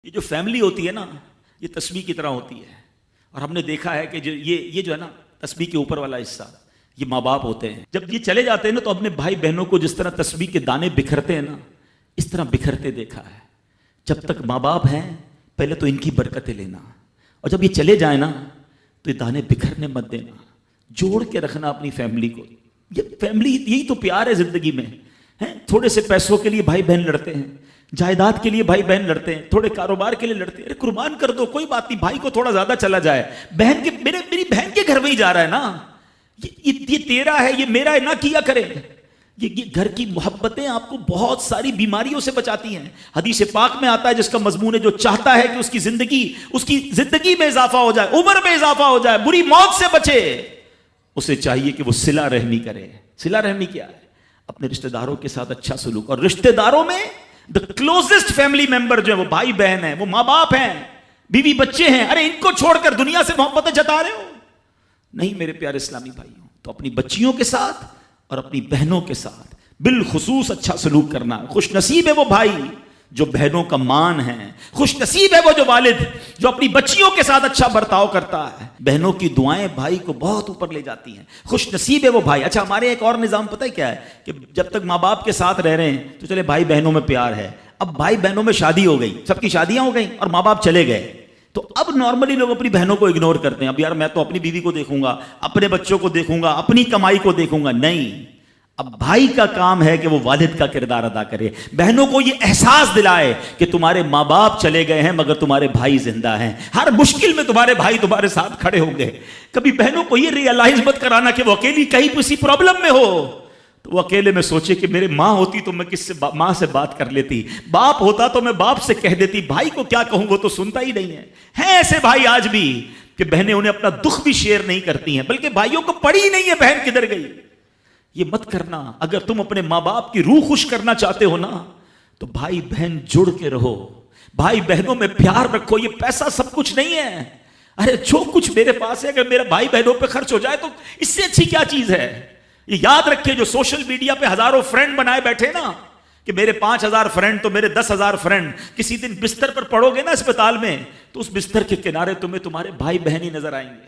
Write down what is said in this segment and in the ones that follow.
یہ جو فیملی ہوتی ہے نا، یہ تسبیح کی طرح ہوتی ہے. اور ہم نے دیکھا ہے کہ یہ جو ہے نا تسبیح کے اوپر والا حصہ، یہ ماں باپ ہوتے ہیں. جب یہ چلے جاتے ہیں نا تو اپنے بھائی بہنوں کو جس طرح تسبیح کے دانے بکھرتے ہیں نا، اس طرح بکھرتے دیکھا ہے. جب تک ماں باپ ہیں پہلے تو ان کی برکتیں لینا، اور جب یہ چلے جائیں نا تو یہ دانے بکھرنے مت دینا، جوڑ کے رکھنا اپنی فیملی کو. یہ فیملی یہی تو پیار ہے زندگی میں. تھوڑے سے پیسوں کے لیے بھائی بہن لڑتے ہیں، جائیداد کے لیے بھائی بہن لڑتے ہیں، تھوڑے کاروبار کے لیے لڑتے ہیں. ارے قربان کر دو، کوئی بات نہیں، بھائی کو تھوڑا زیادہ چلا جائے، بہن کے میری بہن کے گھر میں ہی جا رہا ہے نا، یہ تیرا ہے، یہ میرا ہے، نہ کیا کرے. یہ گھر کی محبتیں آپ کو بہت ساری بیماریوں سے بچاتی ہیں. حدیث پاک میں آتا ہے جس کا مضمون ہے جو چاہتا ہے کہ اس کی زندگی میں اضافہ ہو جائے، عمر میں اضافہ ہو جائے، بری موت سے بچے، اسے چاہیے کہ وہ صلہ رحمی کرے. صلہ رحمی کیا ہے؟ اپنے رشتہ داروں کے ساتھ اچھا سلوک. اور رشتہ داروں میں the closest family member جو ہے وہ بھائی بہن ہیں، وہ ماں باپ ہیں، بیوی بچے ہیں. ارے ان کو چھوڑ کر دنیا سے محبتیں جتا رہے ہو؟ نہیں میرے پیارے اسلامی بھائیوں. تو اپنی بچیوں کے ساتھ اور اپنی بہنوں کے ساتھ بالخصوص اچھا سلوک کرنا. خوش نصیب ہے وہ بھائی جو بہنوں کا مان ہے، خوش نصیب ہے وہ جو والد جو اپنی بچیوں کے ساتھ اچھا برتاؤ کرتا ہے. بہنوں کی دعائیں بھائی کو بہت اوپر لے جاتی ہیں. خوش نصیب ہے وہ بھائی. اچھا ہمارے ایک اور نظام پتہ ہے کیا ہے کہ جب تک ماں باپ کے ساتھ رہ رہے ہیں تو چلے بھائی بہنوں میں پیار ہے. اب بھائی بہنوں میں شادی ہو گئی، سب کی شادیاں ہو گئیں اور ماں باپ چلے گئے، تو اب نارملی لوگ اپنی بہنوں کو اگنور کرتے ہیں. اب یار میں تو اپنی بیوی کو دیکھوں گا، اپنے بچوں کو دیکھوں گا، اپنی کمائی کو دیکھوں گا. نہیں، اب بھائی کا کام ہے کہ وہ والد کا کردار ادا کرے. بہنوں کو یہ احساس دلائے کہ تمہارے ماں باپ چلے گئے ہیں مگر تمہارے بھائی زندہ ہیں، ہر مشکل میں تمہارے بھائی تمہارے ساتھ کھڑے ہوں گے. کبھی بہنوں کو یہ ریئلائز مت کرانا کہ وہ اکیلی کہیں کسی پرابلم میں ہو تو وہ اکیلے میں سوچے کہ میرے ماں ہوتی تو میں ماں سے بات کر لیتی، باپ ہوتا تو میں باپ سے کہہ دیتی، بھائی کو کیا کہوں وہ تو سنتا ہی نہیں ہے. ہیں ایسے بھائی آج بھی کہ بہنیں انہیں اپنا دکھ بھی شیئر نہیں کرتی ہیں، بلکہ بھائیوں کو پڑی ہی نہیں ہے بہن کدھر گئی. یہ مت کرنا. اگر تم اپنے ماں باپ کی روح خوش کرنا چاہتے ہو نا تو بھائی بہن جڑ کے رہو، بھائی بہنوں میں پیار رکھو. یہ پیسہ سب کچھ نہیں ہے. ارے جو کچھ میرے پاس ہے اگر میرا بھائی بہنوں پہ خرچ ہو جائے تو اس سے اچھی کیا چیز ہے. یہ یاد رکھے جو سوشل میڈیا پہ ہزاروں فرینڈ بنائے بیٹھے نا کہ میرے 5000 فرینڈ تو میرے 10,000 فرینڈ، کسی دن بستر پر پڑو گے نا اسپتال میں تو اس بستر کے کنارے تمہیں تمہارے بھائی بہن ہی نظر آئیں گے.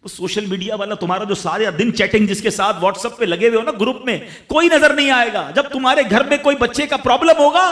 وہ سوشل میڈیا والا تمہارا جو سارے دن چیٹنگ جس کے ساتھ واٹس ایپ پہ لگے ہوئے ہو نا گروپ میں، کوئی نظر نہیں آئے گا. جب تمہارے گھر میں کوئی بچے کا پرابلم ہوگا،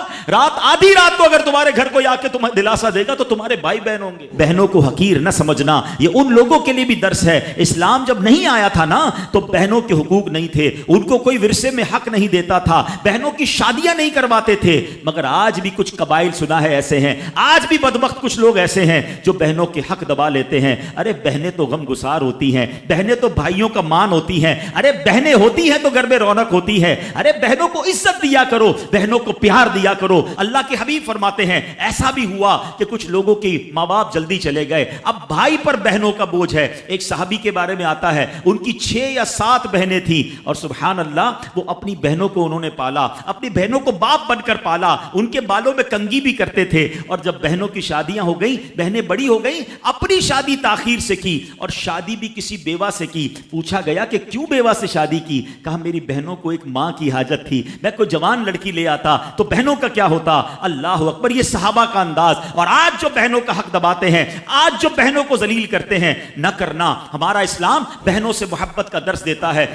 آدھی رات کو اگر تمہارے گھر کوئی آ کے تمہیں دلاسا دے گا تو تمہارے بھائی بہن ہوں گے. بہنوں کو حقیر نہ سمجھنا، یہ ان لوگوں کے لیے بھی درس ہے. اسلام جب نہیں آیا تھا نا تو بہنوں کے حقوق نہیں تھے، ان کو کوئی ورثے میں حق نہیں دیتا تھا، بہنوں کی شادیاں نہیں کرواتے تھے. مگر آج بھی کچھ قبائل سنا ہے ایسے ہیں، آج بھی بدبخت کچھ لوگ ایسے ہیں جو بہنوں کے حق دبا لیتے ہیں. ارے بہنیں تو غم گسار ہوتی ہیں، بہنیں تو بھائیوں کا مان ہوتی ہیں. ارے بہنیں ہوتی ہیں تو گھر میں رونق ہوتی ہے. ارے بہنوں کو عزت دیا کرو، بہنوں کو پیار دیا کرو. اللہ کے حبیب فرماتے ہیں ایسا بھی ہوا کہ کچھ لوگوں کی ماں باپ جلدی چلے گئے، اب بھائی پر بہنوں کا بوجھ ہے. ایک صحابی کے بارے میں آتا ہے ان کی 6 یا 7 بہنیں تھیں اور سبحان اللہ وہ اپنی بہنوں کو انہوں نے پالا، اپنی بہنوں کو باپ بن کر پالا، ان کے بالوں میں کنگھی بھی کرتے تھے. اور جب بہنوں کی شادیاں ہو گئیں، بہنیں بڑی ہو گئیں، اپنی شادی تاخیر سے کی اور شادی بھی کسی بیوہ سے کی. پوچھا گیا کہ کیوں بیوہ سے شادی کی؟ کہا میری بہنوں کو ایک ماں کی حاجت تھی، میں کوئی جوان لڑکی لے آتا تو بہنوں کا کیا ہوتا. اللہ اکبر. یہ صحابہ کا انداز. اور آج جو بہنوں کا حق دباتے ہیں، آج جو بہنوں کو ذلیل کرتے ہیں، نہ کرنا. ہمارا اسلام بہنوں سے محبت کا درس دیتا ہے.